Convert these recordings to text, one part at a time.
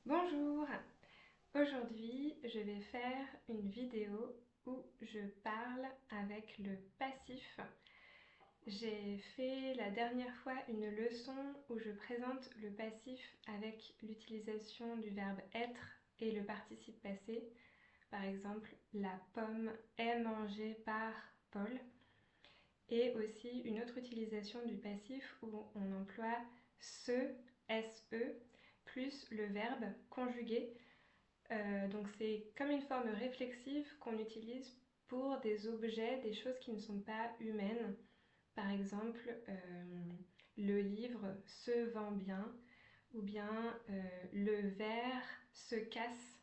Bonjour! Aujourd'hui, je vais faire une vidéo où je parle avec le passif. J'ai fait la dernière fois une leçon où je présente le passif avec l'utilisation du verbe être et le participe passé. Par exemple, la pomme est mangée par Paul. Et aussi une autre utilisation du passif où on emploie se, se, plus le verbe conjugué. Donc c'est comme une forme réflexive qu'on utilise pour des objets, des choses qui ne sont pas humaines. Par exemple, le livre se vend bien ou bien le verre se casse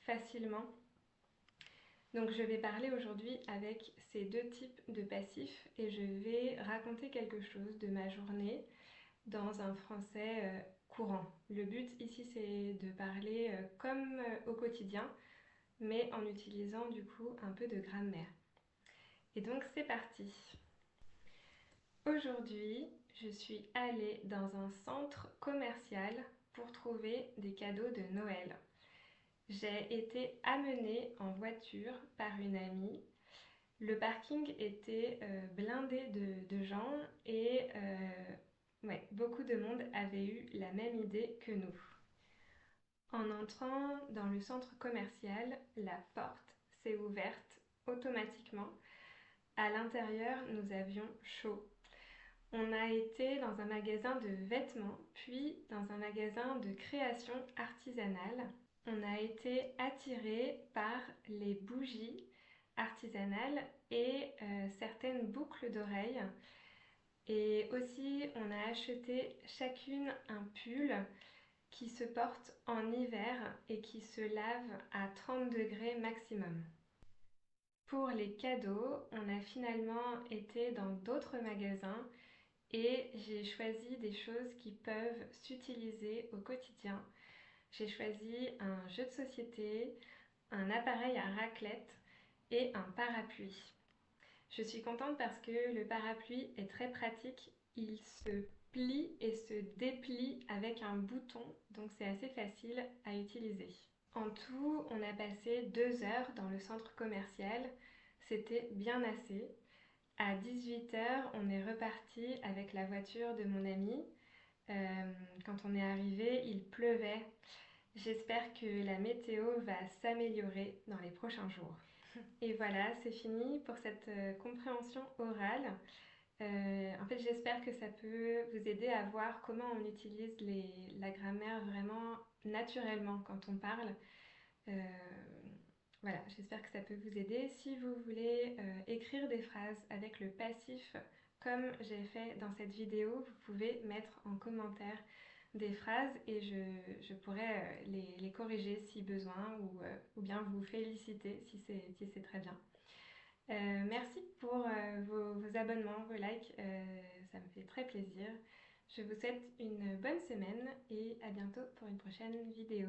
facilement. Donc je vais parler aujourd'hui avec ces deux types de passifs et je vais raconter quelque chose de ma journée dans un français courant. Le but ici c'est de parler comme au quotidien mais en utilisant du coup un peu de grammaire. Et donc c'est parti. Aujourd'hui, je suis allée dans un centre commercial pour trouver des cadeaux de Noël. J'ai été amenée en voiture par une amie. Le parking était blindé de gens et ouais, beaucoup de monde avait eu la même idée que nous. En entrant dans le centre commercial, la porte s'est ouverte automatiquement. À l'intérieur, nous avions chaud. On a été dans un magasin de vêtements, puis dans un magasin de création artisanale. On a été attiré par les bougies artisanales et certaines boucles d'oreilles. Et aussi, on a acheté chacune un pull qui se porte en hiver et qui se lave à 30 degrés maximum. Pour les cadeaux, on a finalement été dans d'autres magasins et j'ai choisi des choses qui peuvent s'utiliser au quotidien. J'ai choisi un jeu de société, un appareil à raclette et un parapluie. Je suis contente parce que le parapluie est très pratique. Il se plie et se déplie avec un bouton, donc c'est assez facile à utiliser. En tout, on a passé 2 heures dans le centre commercial. C'était bien assez. À 18 h, on est reparti avec la voiture de mon ami. Quand on est arrivé, il pleuvait. J'espère que la météo va s'améliorer dans les prochains jours. Et voilà, c'est fini pour cette compréhension orale. En fait, j'espère que ça peut vous aider à voir comment on utilise la grammaire vraiment naturellement quand on parle. Euh, voilà, j'espère que ça peut vous aider. Si vous voulez écrire des phrases avec le passif, comme j'ai fait dans cette vidéo, vous pouvez mettre en commentaire des phrases et je pourrai les corriger si besoin ou bien vous féliciter si c'est très bien. Merci pour vos abonnements, vos likes, ça me fait très plaisir. Je vous souhaite une bonne semaine et à bientôt pour une prochaine vidéo.